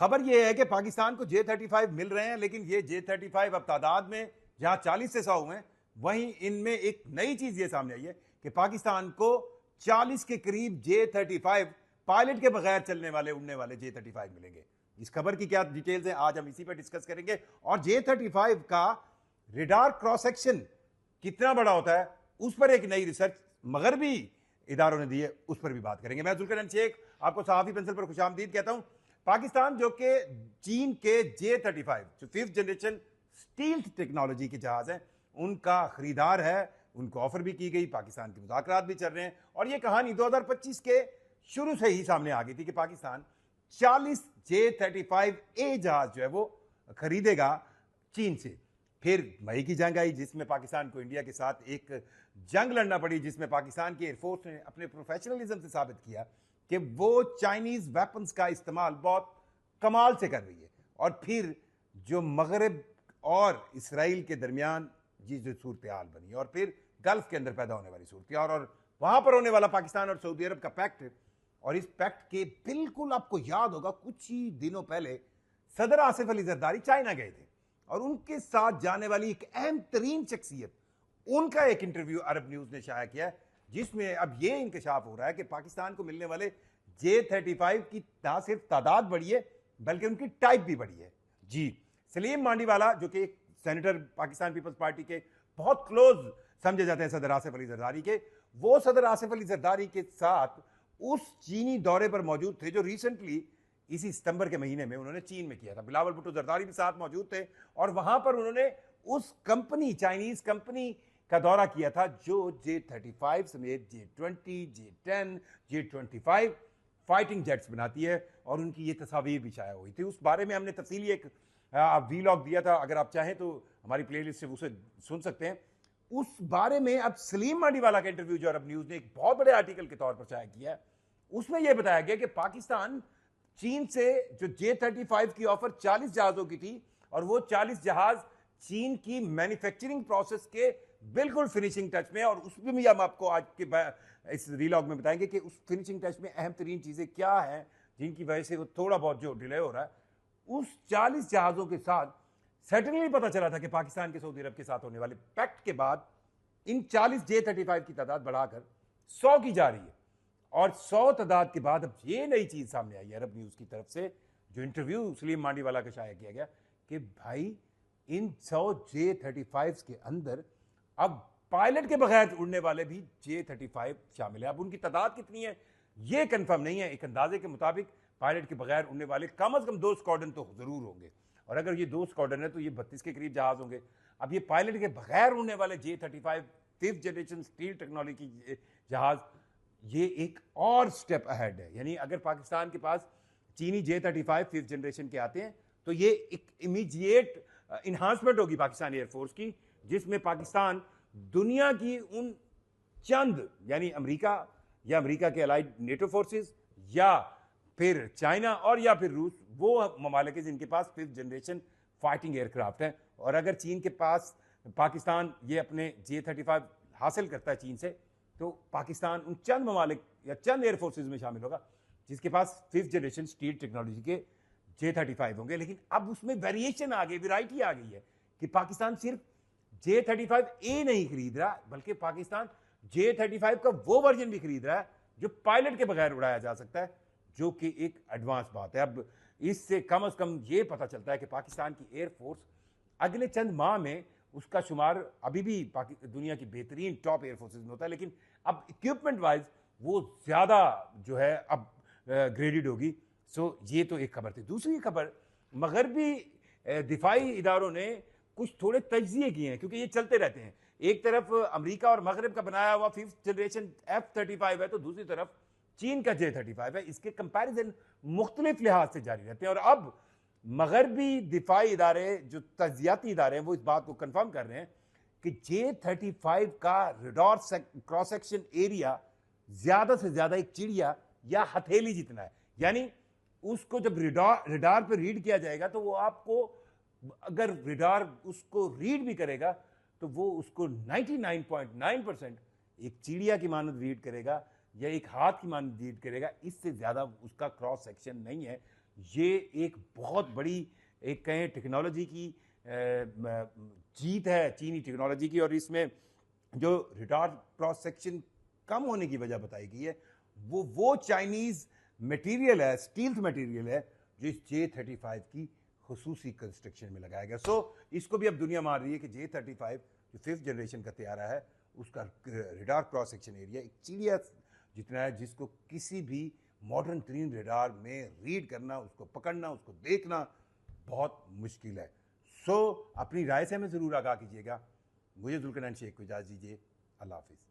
खबर यह है कि पाकिस्तान को J-35 मिल रहे हैं, लेकिन ये J-35 अब तादाद में जहां 40 से 100 हुए हैं, वहीं इनमें एक नई चीज ये सामने आई है कि पाकिस्तान को 40 के करीब J-35 पायलट के बगैर चलने वाले उड़ने वाले J-35 मिलेंगे। इस खबर की क्या डिटेल्स हैं, आज हम इसी पर डिस्कस करेंगे। और J-35 का रेडार क्रॉस सेक्शन कितना बड़ा होता है, उस पर एक नई रिसर्च मगरबी इदारों ने दी है, उस पर भी बात करेंगे। मैं जुल्फिकार शेख आपको सहाफी पेंसिल पर खुशामदीद कहता हूं। पाकिस्तान जो कि चीन के J-35 जो 5th जनरेशन स्टील्थ टेक्नोलॉजी के जहाज हैं उनका खरीदार है, उनको ऑफर भी की गई, पाकिस्तान के मुज़ाकरात भी चल रहे हैं। और ये कहानी 2025 के शुरू से ही सामने आ गई थी कि पाकिस्तान 40 J-35A जहाज जो है वो खरीदेगा चीन से। फिर मई की जंग आई जिसमें पाकिस्तान को इंडिया के साथ एक जंग लड़ना पड़ी, जिसमें पाकिस्तान की एयरफोर्स ने अपने प्रोफेशनलिज्म से साबित किया कि वो चाइनीज वेपन्स का इस्तेमाल बहुत कमाल से कर रही है। और फिर जो मगरब और इसराइल के दरमियान ये जो सूरत हाल बनी, और फिर गल्फ के अंदर पैदा होने वाली सूरत और वहां पर होने वाला पाकिस्तान और सऊदी अरब का पैक्ट। और इस पैक्ट के बिल्कुल आपको याद होगा कुछ ही दिनों पहले सदर आसिफ अली जरदारी चाइना गए थे और उनके साथ जाने वाली एक अहम तरीन शख्सियत, उनका एक इंटरव्यू अरब न्यूज ने शाया किया है, जिसमें अब यह इंकशाफ हो रहा है कि पाकिस्तान को मिलने वाले J-35 की ना सिर्फ तादाद बढ़ी है बल्कि उनकी टाइप भी बढ़ी है। जी, सलीम मांडीवाला जो कि एक सेनेटर पाकिस्तान पीपल्स पार्टी के बहुत क्लोज समझे जाते हैं सदर आसिफ अली जरदारी के, वो सदर आसिफ अली जरदारी के साथ उस चीनी दौरे पर मौजूद थे जो रिसेंटली इसी सितंबर के महीने में उन्होंने चीन में किया था। बिलावल भुट्टो जरदारी भी साथ मौजूद थे और वहां पर उन्होंने उस कंपनी, चाइनीज कंपनी का दौरा किया था जो J-35 समेत J-20, J-10, J-25 fighting jets बनाती है, और उनकी ये तस्वीर भी शाया हुई थी। उस बारे में हमने तफसीली एक वीलॉग दिया था, अगर आप चाहें तो हमारी प्लेलिस्ट से उसे सुन सकते हैं। उस बारे में अब सलीम मांडीवाला का इंटरव्यू जो अरब न्यूज ने एक बहुत बड़े आर्टिकल के तौर पर शाया किया है, उसमें यह बताया गया कि पाकिस्तान चीन से जो J-35 की ऑफर 40 जहाजों की थी, और वो 40 जहाज चीन की मैन्युफैक्चरिंग प्रोसेस के बिल्कुल फिनिशिंग टच में, और उसमें भी हम आपको आज के इस रीलॉग में बताएंगे कि उस फिनिशिंग टच में अहम तरीन चीजें क्या हैं जिनकी वजह से वो थोड़ा बहुत जो डिले हो रहा है। उस 40 जहाजों के साथ सर्टेनली पता चला था कि पाकिस्तान के सऊदी अरब के साथ होने वाले पैक्ट के बाद इन 40 J-35 की तादाद बढ़ाकर 100 की जा रही है। और 100 तादाद के बाद अब ये नई चीज सामने आई है अरब न्यूज की तरफ से, जो इंटरव्यू सलीम मांडीवाला का शाया किया गया, कि भाई इन 100 J-35 के अंदर अब पायलट के बगैर उड़ने वाले भी J-35 शामिल है। अब उनकी तादाद कितनी है ये कंफर्म नहीं है। एक अंदाजे के मुताबिक पायलट के बगैर उड़ने वाले कम से कम 2 स्क्वाड्रन तो जरूर होंगे, और अगर ये 2 स्क्वाड्रन है तो ये 32 के करीब जहाज होंगे। अब ये पायलट के बगैर उड़ने वाले J-35 5th generation steel technology की जहाज, ये एक और स्टेप अहेड है। यानी अगर पाकिस्तान के पास चीनी J-35 5th जनरेशन के आते हैं तो ये एक इमीडिएट इन्हांसमेंट होगी पाकिस्तानी एयरफोर्स की, जिसमें पाकिस्तान दुनिया की उन चंद, यानी अमेरिका या अमेरिका के अलाइड नेटो फोर्सेस या फिर चाइना और या फिर रूस, वो ममालिक है जिनके पास 5th जनरेशन फाइटिंग एयरक्राफ्ट है। और अगर चीन के पास पाकिस्तान ये अपने J-35 हासिल करता है चीन से, तो पाकिस्तान उन चंद ममालिक या चंद एयरफोर्सेज में शामिल होगा जिसके पास 5th जनरेशन स्टील टेक्नोलॉजी के J-35 होंगे। लेकिन अब उसमें वेरिएशन आ गई, वैरायटी आ गई है कि पाकिस्तान सिर्फ J-35A नहीं खरीद रहा, बल्कि पाकिस्तान J-35 का वो वर्जन भी खरीद रहा है जो पायलट के बगैर उड़ाया जा सकता है, जो कि एक एडवांस बात है। अब इससे कम से कम ये पता चलता है कि पाकिस्तान की एयरफोर्स अगले चंद माह में, उसका शुमार अभी भी दुनिया की बेहतरीन टॉप एयरफोर्सेज में होता है, लेकिन अब इक्विपमेंट वाइज वो ज्यादा जो है अब ग्रेडेड होगी। सो ये तो एक खबर थी। दूसरी खबर, मगरबी दिफाई इदारों ने कुछ थोड़े तज्जिए किए हैं, क्योंकि ये चलते रहते हैं। एक तरफ अमेरिका और मगरब का बनाया हुआ 5th जनरेशन F-35 है, तो दूसरी तरफ चीन का J-35 है। इसके कंपैरिजन मुख्तलिफ लिहाज से जारी रहते हैं। और अब मगरबी दिफाई इदारे, जो तज्जियाती इदारे हैं, वो इस बात को कंफर्म कर रहे हैं कि J-35 का रेडार क्रॉस सेक्शन एरिया ज्यादा से ज्यादा एक चिड़िया या हथेली जितना है। यानी उसको जब रेडार पे रीड किया जाएगा तो वो आपको, अगर रेडार उसको रीड भी करेगा तो वो उसको 99.9% एक चिड़िया की मानद रीड करेगा या एक हाथ की मानद रीड करेगा, इससे ज्यादा उसका क्रॉस सेक्शन नहीं है। ये एक बहुत बड़ी, एक कहें टेक्नोलॉजी की जीत है चीनी टेक्नोलॉजी की। और इसमें जो रिडार क्रॉस सेक्शन कम होने की वजह बताई गई है, वो चाइनीज मटेरियल है, स्टील्स मटेरियल है, जो इस J-35 की खुसूसी कंस्ट्रक्शन में लगाया गया। सो इसको भी अब दुनिया मान रही है कि J-35 जो 5th जनरेशन का तैयारा है, उसका रिडार क्रॉस सेक्शन एरिया एक चिड़िया जितना है, जिसको किसी भी मॉडर्न तरीन रिडार में रीड करना, उसको पकड़ना, उसको देखना बहुत मुश्किल है। सो अपनी राय से हमें ज़रूर आगाह कीजिएगा। मुझे जुल्करनैन शेख को इजाज़त दीजिए। अल्लाह हाफिज़।